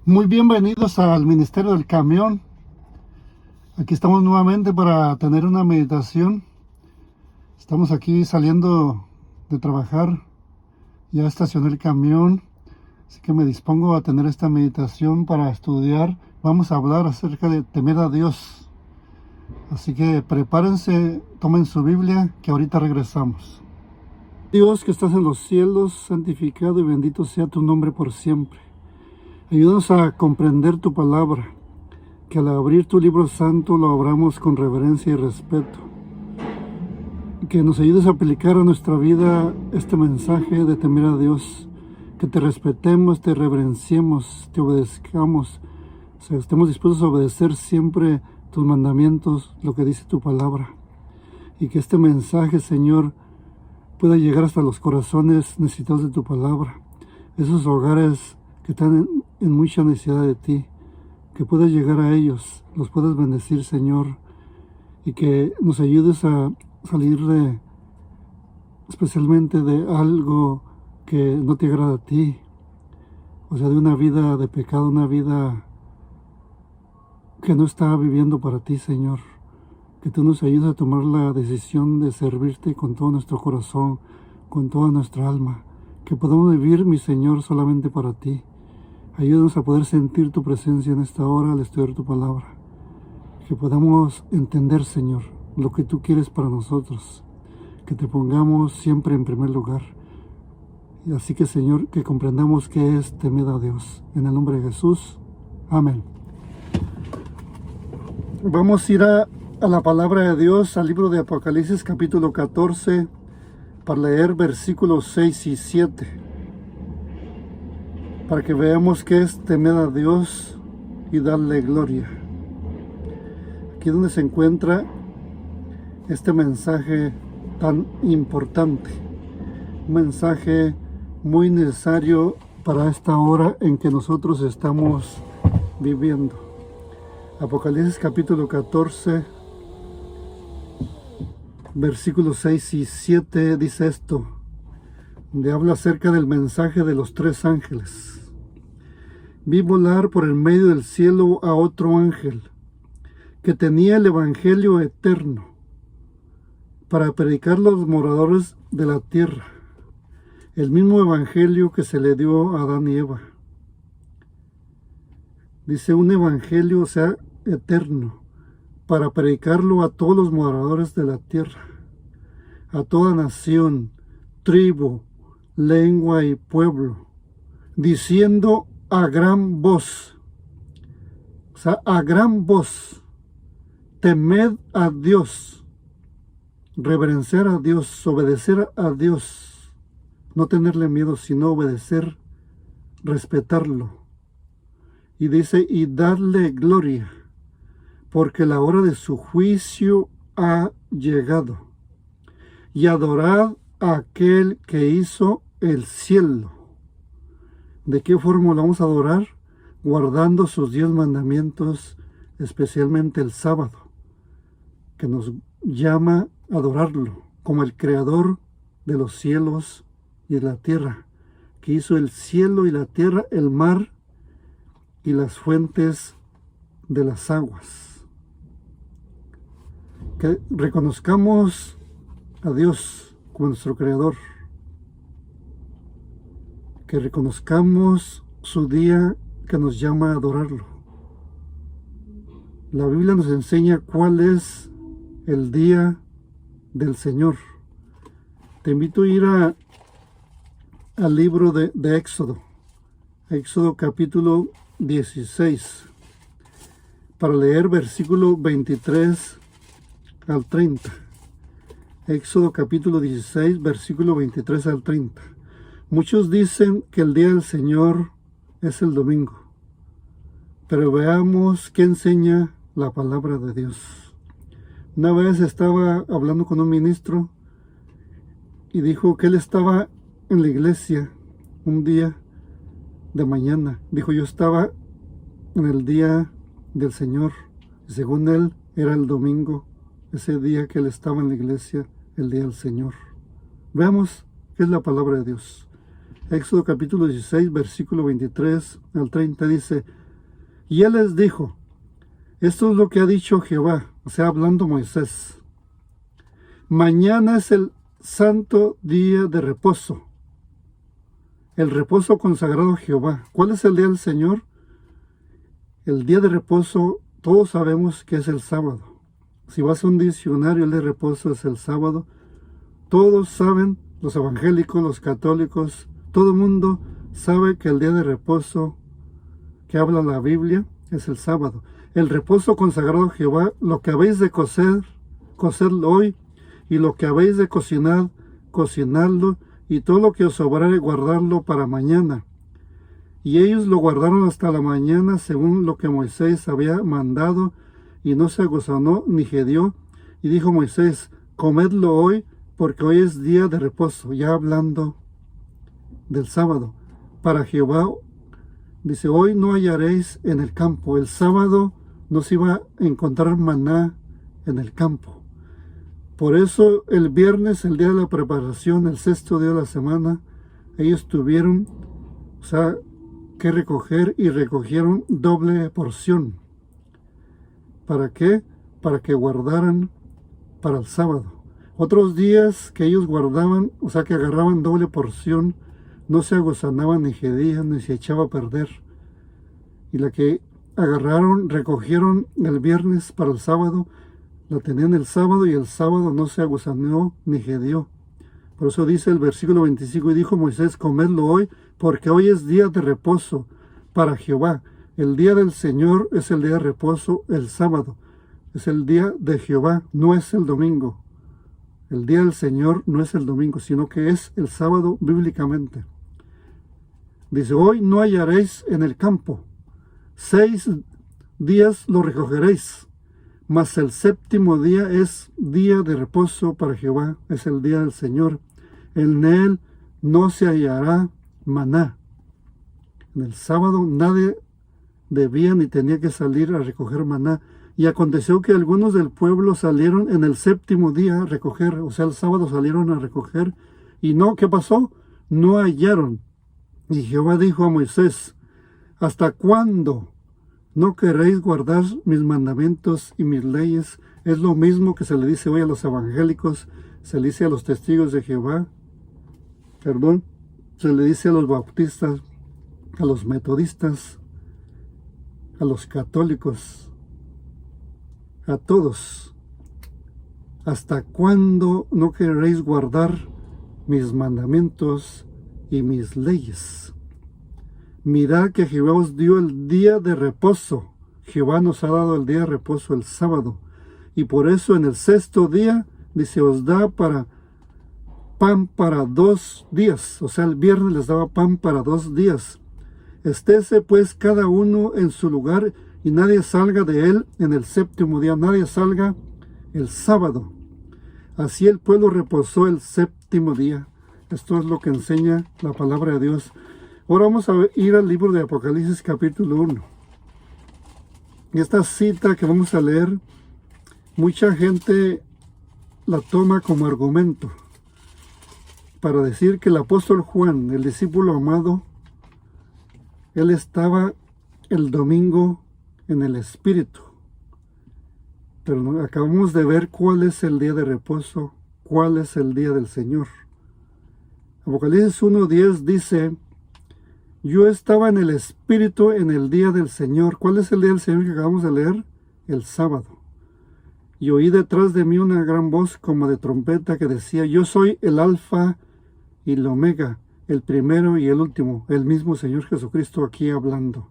Muy bienvenidos al Ministerio del Camión. Aquí estamos nuevamente para tener una meditación. Estamos aquí saliendo de trabajar. Ya estacioné el camión, así que me dispongo a tener esta meditación para estudiar. Vamos a hablar acerca de temer a Dios. Así que prepárense, tomen su Biblia, que ahorita regresamos. Dios que estás en los cielos, santificado y bendito sea tu nombre por siempre. Ayúdanos a comprender tu palabra, que al abrir tu libro santo lo abramos con reverencia y respeto. Que nos ayudes a aplicar a nuestra vida este mensaje de temer a Dios, que te respetemos, te reverenciemos, te obedezcamos, o sea, estemos dispuestos a obedecer siempre tus mandamientos, lo que dice tu palabra. Y que este mensaje, Señor, pueda llegar hasta los corazones necesitados de tu palabra, esos hogares que están en mucha necesidad de ti, que puedas llegar a ellos, los puedas bendecir, Señor, y que nos ayudes a salir especialmente de algo que no te agrada a ti, o sea, de una vida de pecado, una vida que no está viviendo para ti, Señor. Que tú nos ayudes a tomar la decisión de servirte con todo nuestro corazón, con toda nuestra alma, que podamos vivir, mi Señor, solamente para ti. Ayúdanos a poder sentir tu presencia en esta hora al estudiar tu palabra. Que podamos entender, Señor, lo que tú quieres para nosotros. Que te pongamos siempre en primer lugar. Y así que, Señor, que comprendamos qué es temer a Dios. En el nombre de Jesús. Amén. Vamos a ir a la palabra de Dios, al libro de Apocalipsis, capítulo 14, para leer versículos 6 y 7. Para que veamos qué es temer a Dios y darle gloria. Aquí donde se encuentra este mensaje tan importante, un mensaje muy necesario para esta hora en que nosotros estamos viviendo. Apocalipsis capítulo 14, versículos 6 y 7 dice esto, donde habla acerca del mensaje de los tres ángeles. Vi volar por el medio del cielo a otro ángel, que tenía el evangelio eterno, para predicar a los moradores de la tierra, el mismo evangelio que se le dio a Adán y Eva. Dice un evangelio, o sea, eterno, para predicarlo a todos los moradores de la tierra, a toda nación, tribu, lengua y pueblo, diciendo a gran voz, o sea, a gran voz, temed a Dios, reverenciar a Dios, obedecer a Dios, no tenerle miedo, sino obedecer, respetarlo. Y dice, y dadle gloria, porque la hora de su juicio ha llegado. Y adorad a aquel que hizo el cielo. ¿De qué forma lo vamos a adorar? Guardando sus 10 mandamientos, especialmente el sábado, que nos llama a adorarlo como el creador de los cielos y de la tierra, que hizo el cielo y la tierra, el mar y las fuentes de las aguas. Que reconozcamos a Dios como nuestro creador, que reconozcamos su día que nos llama a adorarlo. La Biblia nos enseña cuál es el día del Señor. Te invito a ir al libro de Éxodo, Éxodo capítulo 16, para leer versículo 23 al 30. Éxodo capítulo 16, versículo 23 al 30. Muchos dicen que el día del Señor es el domingo, pero veamos qué enseña la palabra de Dios. Una vez estaba hablando con un ministro y dijo que él estaba en la iglesia un día de mañana. Dijo, yo estaba en el día del Señor. Y según él, era el domingo, ese día que él estaba en la iglesia, el día del Señor. Veamos qué es la palabra de Dios. Éxodo capítulo 16, versículo 23 al 30 dice: y él les dijo: esto es lo que ha dicho Jehová, o sea, hablando Moisés. Mañana es el santo día de reposo, el reposo consagrado a Jehová. ¿Cuál es el día del Señor? El día de reposo, todos sabemos que es el sábado. Si vas a un diccionario, el de reposo es el sábado. Todos saben, los evangélicos, los católicos, todo el mundo sabe que el día de reposo que habla la Biblia es el sábado. El reposo consagrado a Jehová, lo que habéis de cocer, cocedlo hoy, y lo que habéis de cocinar, cocinadlo, y todo lo que os sobrare, guardarlo para mañana. Y ellos lo guardaron hasta la mañana, según lo que Moisés había mandado, y no se aguzanó ni gedió. Y dijo Moisés: comedlo hoy, porque hoy es día de reposo. Ya hablando del sábado. Para Jehová, dice, hoy no hallaréis en el campo. El sábado no se iba a encontrar maná en el campo. Por eso el viernes, el día de la preparación, el sexto día de la semana, ellos tuvieron, que recoger, y recogieron doble porción. ¿Para qué? Para que guardaran para el sábado. Otros días que ellos guardaban, que agarraban doble porción, no se aguzanaban ni gedían ni se echaba a perder. Y la que agarraron, recogieron el viernes para el sábado, la tenían el sábado, y el sábado no se aguzanó ni gedió. Por eso dice el versículo 25: y dijo Moisés: comedlo hoy, porque hoy es día de reposo para Jehová. El día del Señor es el día de reposo, el sábado. Es el día de Jehová, no es el domingo. El día del Señor no es el domingo, sino que es el sábado bíblicamente. Dice: hoy no hallaréis en el campo, 6 días lo recogeréis, mas el séptimo día es día de reposo para Jehová, es el día del Señor. En él no se hallará maná. En el sábado nadie debía ni tenía que salir a recoger maná. Y aconteció que algunos del pueblo salieron en el séptimo día a recoger, el sábado salieron a recoger, y no, ¿qué pasó? No hallaron. Y Jehová dijo a Moisés: ¿hasta cuándo no queréis guardar mis mandamientos y mis leyes? Es lo mismo que se le dice hoy a los evangélicos, se le dice a los testigos de Jehová, se le dice a los bautistas, a los metodistas, a los católicos, a todos. ¿Hasta cuándo no queréis guardar mis mandamientos y mis leyes? Mirad que Jehová os dio el día de reposo. Jehová nos ha dado el día de reposo, el sábado. Y por eso en el sexto día, dice, os da pan para 2 días. El viernes les daba pan para 2 días. Estése pues cada uno en su lugar, y nadie salga de él en el séptimo día, nadie salga el sábado. Así el pueblo reposó el séptimo día. Esto es lo que enseña la palabra de Dios. Ahora vamos a ir al libro de Apocalipsis capítulo 1. Esta cita que vamos a leer, mucha gente la toma como argumento para decir que el apóstol Juan, el discípulo amado, él estaba el domingo en el Espíritu. Pero acabamos de ver cuál es el día de reposo, cuál es el día del Señor. Apocalipsis 1:10 dice: yo estaba en el Espíritu en el día del Señor. ¿Cuál es el día del Señor que acabamos de leer? El sábado. Y oí detrás de mí una gran voz como de trompeta que decía: yo soy el Alfa y el Omega, el primero y el último. El mismo Señor Jesucristo aquí hablando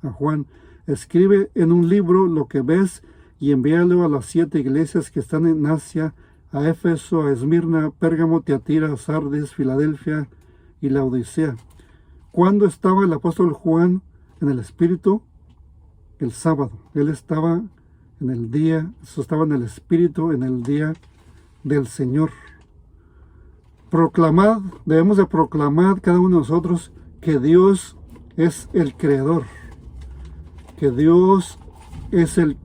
a Juan: escribe en un libro lo que ves y envíalo a las 7 iglesias que están en Asia, a Éfeso, a Esmirna, Pérgamo, Tiatira, Sardis, Filadelfia y Laodicea. ¿Cuándo estaba el apóstol Juan en el Espíritu? El sábado. Él estaba en el día, estaba en el Espíritu en el día del Señor. Proclamad, debemos de proclamar cada uno de nosotros que Dios es el Creador, que Dios es el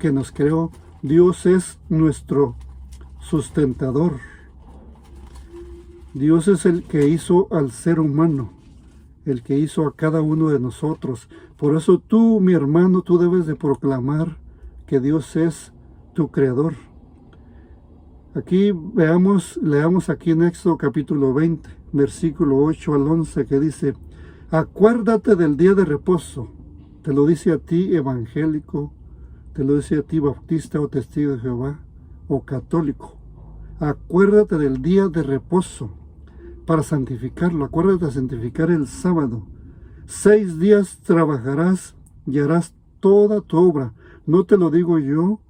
que nos creó, Dios es nuestro sustentador. Dios es el que hizo al ser humano, el que hizo a cada uno de nosotros. Por eso tú, mi hermano, tú debes de proclamar que Dios es tu creador. Aquí leamos aquí en Éxodo capítulo 20, versículo 8 al 11, que dice: acuérdate del día de reposo. Te lo dice a ti, evangélico, te lo dice a ti, bautista o testigo de Jehová o católico. Acuérdate del día de reposo para santificarlo. Acuérdate de santificar el sábado. 6 días trabajarás y harás toda tu obra. No te lo digo yo,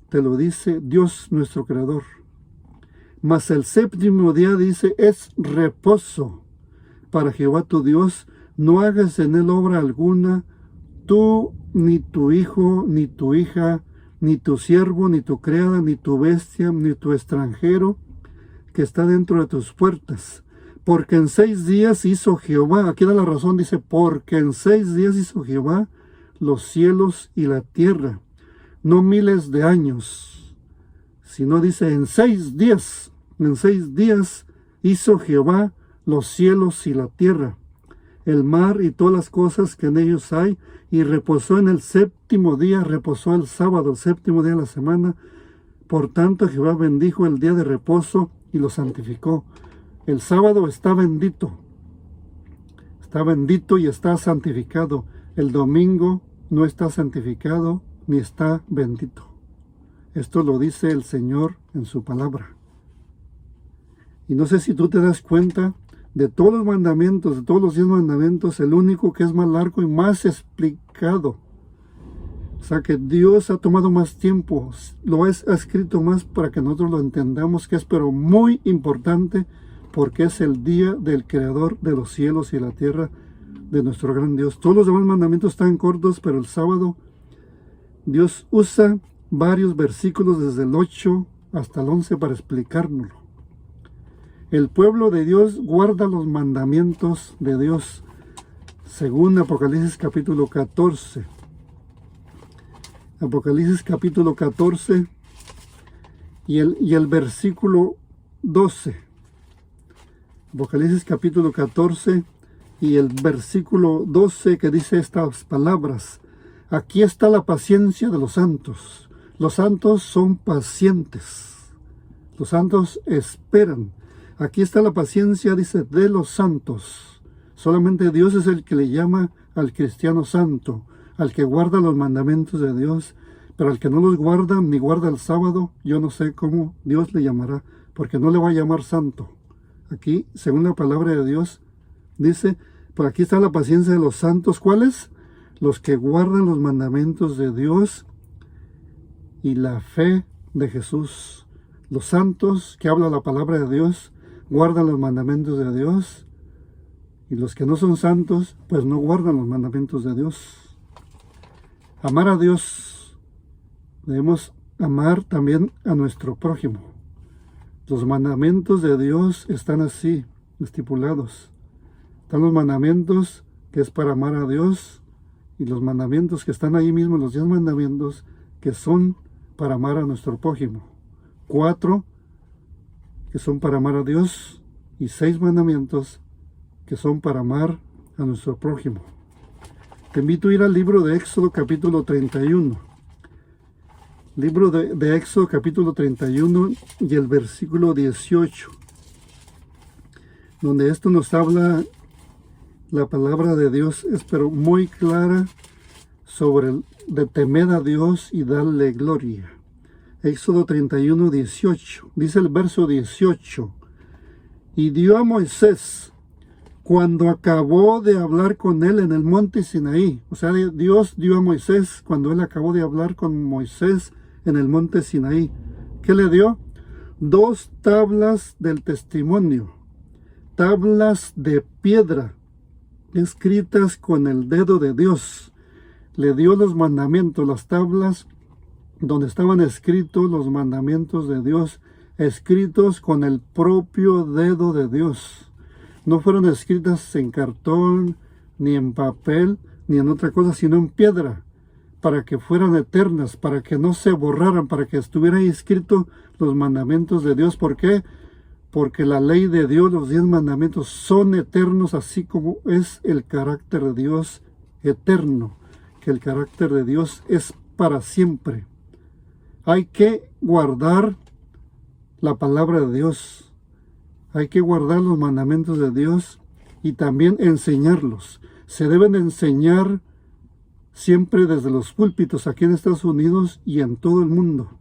te lo dice Dios nuestro creador. Mas el séptimo día, dice, es reposo para Jehová tu Dios. No hagas en él obra alguna, tú, ni tu hijo, ni tu hija, ni tu siervo, ni tu criada, ni tu bestia, ni tu extranjero que está dentro de tus puertas. Porque en 6 días hizo Jehová, aquí da la razón, dice, porque en 6 días hizo Jehová los cielos y la tierra, no miles de años, sino dice en 6 días hizo Jehová los cielos y la tierra, el mar y todas las cosas que en ellos hay, y reposó en el séptimo día, reposó el sábado, el séptimo día de la semana. Por tanto Jehová bendijo el día de reposo y lo santificó. El sábado está bendito y está santificado. El domingo no está santificado ni está bendito. Esto lo dice el Señor en su palabra. Y no sé si tú te das cuenta, de todos los mandamientos, de todos los 10 mandamientos, el único que es más largo y más explicado. O sea que Dios ha tomado más tiempo, lo ha escrito más para que nosotros lo entendamos, que es pero muy importante, porque es el día del Creador de los cielos y la tierra, de nuestro gran Dios. Todos los demás mandamientos están cortos, pero el sábado Dios usa varios versículos desde el 8 hasta el 11 para explicárnoslo. El pueblo de Dios guarda los mandamientos de Dios, según Apocalipsis capítulo 14. Apocalipsis capítulo 14 y el versículo 12. Apocalipsis capítulo 14 y el versículo 12, que dice estas palabras: aquí está la paciencia de los santos. Los santos son pacientes. Los santos esperan. Aquí está la paciencia, dice, de los santos. Solamente Dios es el que le llama al cristiano santo, al que guarda los mandamientos de Dios, pero al que no los guarda ni guarda el sábado, yo no sé cómo Dios le llamará, porque no le va a llamar santo. Aquí, según la palabra de Dios, dice, por aquí está la paciencia de los santos. ¿Cuáles? Los que guardan los mandamientos de Dios y la fe de Jesús. Los santos que habla la palabra de Dios guardan los mandamientos de Dios, y los que no son santos pues no guardan los mandamientos de Dios. Amar a Dios, debemos amar también a nuestro prójimo. Los mandamientos de Dios están así estipulados. Están los mandamientos que es para amar a Dios, y los mandamientos que están ahí mismo, los 10 mandamientos que son para amar a nuestro prójimo. 4 que son para amar a Dios, y 6 mandamientos que son para amar a nuestro prójimo. Te invito a ir al libro de Éxodo capítulo 31. Libro de Éxodo capítulo 31 y el versículo 18, donde esto nos habla, la palabra de Dios es pero muy clara sobre de temer a Dios y darle gloria. Éxodo 31, 18. Dice el verso 18. Y dio a Moisés, cuando acabó de hablar con él en el monte Sinaí. O sea, Dios dio a Moisés cuando él acabó de hablar con Moisés en el monte Sinaí. ¿Qué le dio? 2 tablas del testimonio. Tablas de piedra, escritas con el dedo de Dios. Le dio los mandamientos, las tablas donde estaban escritos los mandamientos de Dios, escritos con el propio dedo de Dios. No fueron escritas en cartón, ni en papel, ni en otra cosa, sino en piedra, para que fueran eternas, para que no se borraran, para que estuviera ahí escrito los mandamientos de Dios. ¿Por qué? porque la ley de Dios, los 10 mandamientos, son eternos, así como es el carácter de Dios eterno, que el carácter de Dios es para siempre. Hay que guardar la palabra de Dios, hay que guardar los mandamientos de Dios y también enseñarlos. Se deben enseñar siempre desde los púlpitos aquí en Estados Unidos y en todo el mundo.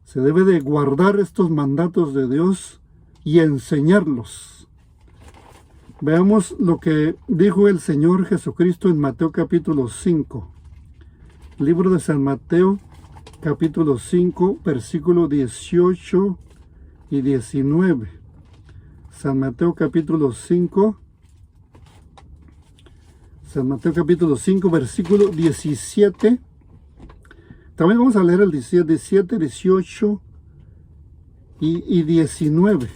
Se debe de guardar estos mandatos de Dios y enseñarlos. Veamos lo que dijo el Señor Jesucristo en Mateo capítulo 5. Libro de San Mateo capítulo 5, versículo 18 y 19. San Mateo capítulo 5. San Mateo capítulo 5, versículo 17. También vamos a leer el 17, 18 y 19.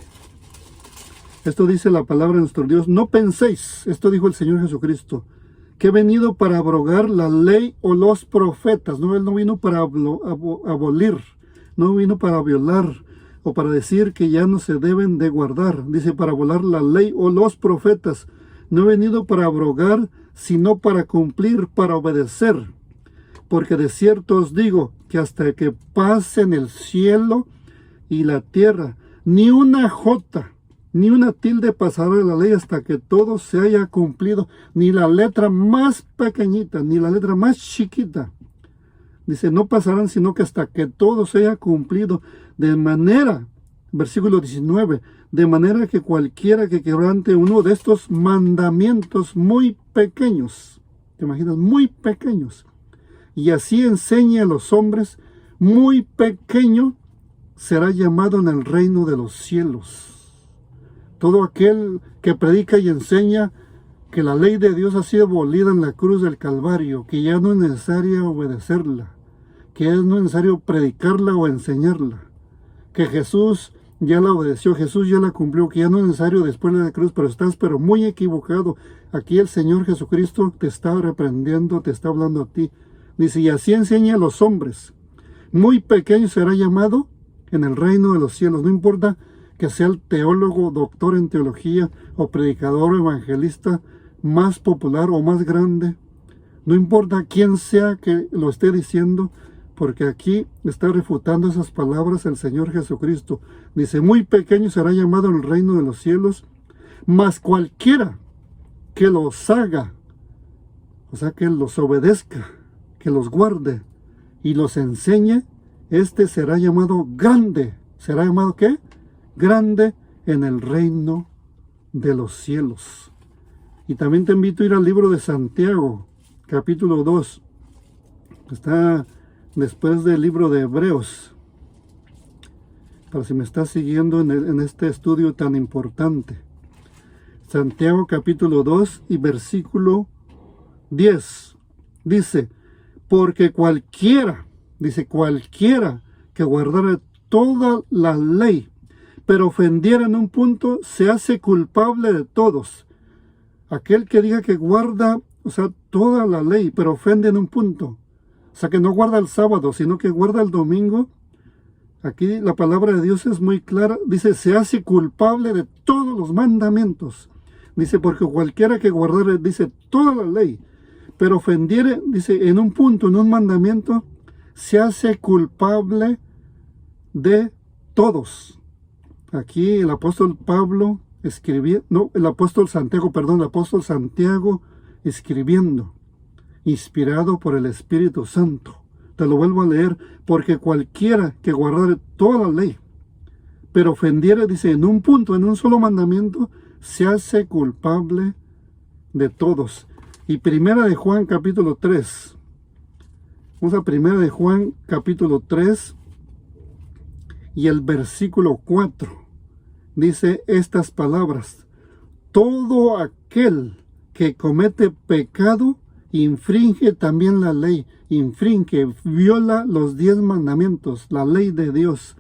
Esto dice la palabra de nuestro Dios. No penséis, esto dijo el Señor Jesucristo, que he venido para abrogar la ley o los profetas. No, Él no vino para abolir, no vino para violar o para decir que ya no se deben de guardar. Dice para abolir la ley o los profetas. No he venido para abrogar, sino para cumplir, para obedecer. Porque de cierto os digo que hasta que pasen el cielo y la tierra, ni una jota, ni una tilde pasará de la ley hasta que todo se haya cumplido, ni la letra más pequeñita, ni la letra más chiquita. Dice, no pasarán, sino que hasta que todo se haya cumplido. De manera, versículo 19, de manera que cualquiera que quebrante uno de estos mandamientos muy pequeños, ¿te imaginas? Muy pequeños. Y así enseñe a los hombres, muy pequeño será llamado en el reino de los cielos. Todo aquel que predica y enseña que la ley de Dios ha sido abolida en la cruz del Calvario, que ya no es necesario obedecerla, que no es necesario predicarla o enseñarla, que Jesús ya la obedeció, Jesús ya la cumplió, que ya no es necesario después de la cruz, pero estás muy equivocado. Aquí el Señor Jesucristo te está reprendiendo, te está hablando a ti. Dice, y así enseña a los hombres. Muy pequeño será llamado en el reino de los cielos. No importa que sea el teólogo, doctor en teología, o predicador o evangelista más popular o más grande. No importa quién sea que lo esté diciendo, porque aquí está refutando esas palabras el Señor Jesucristo. Dice, muy pequeño será llamado en el reino de los cielos, mas cualquiera que los haga, o sea, que los obedezca, que los guarde y los enseñe, este será llamado grande. ¿Será llamado qué? Grande en el reino de los cielos. Y también te invito a ir al libro de Santiago, capítulo 2. Está después del libro de Hebreos. Para si me estás siguiendo en este estudio tan importante. Santiago capítulo 2 y versículo 10. Dice, porque cualquiera, dice cualquiera que guardara toda la ley, pero ofendiera en un punto, se hace culpable de todos. Aquel que diga que guarda, o sea, toda la ley, pero ofende en un punto. O sea, que no guarda el sábado, sino que guarda el domingo. Aquí la palabra de Dios es muy clara. Dice, se hace culpable de todos los mandamientos. Dice, porque cualquiera que guardare, dice, toda la ley, pero ofendiere, dice, en un punto, en un mandamiento, se hace culpable de todos. Aquí el apóstol Pablo el apóstol Santiago escribiendo, inspirado por el Espíritu Santo. Te lo vuelvo a leer, porque cualquiera que guardare toda la ley, pero ofendiere, dice, en un punto, en un solo mandamiento, se hace culpable de todos. Y primera de Juan capítulo 3. Vamos a primera de Juan capítulo 3 y el versículo 4. Dice estas palabras: todo aquel que comete pecado infringe también la ley, viola los 10 mandamientos, la ley de Dios.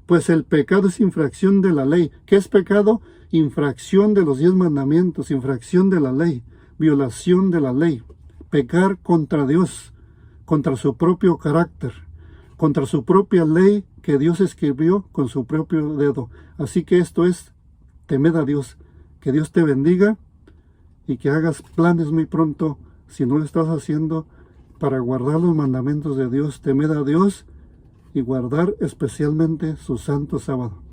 Pues el pecado es infracción de la ley. ¿Qué es pecado? Infracción de los 10 mandamientos, infracción de la ley, violación de la ley. Pecar contra Dios, contra su propio carácter, contra su propia ley que Dios escribió con su propio dedo. Así que esto es, temed a Dios. Que Dios te bendiga y que hagas planes muy pronto, si no lo estás haciendo, para guardar los mandamientos de Dios. Temed a Dios y guardar especialmente su santo sábado.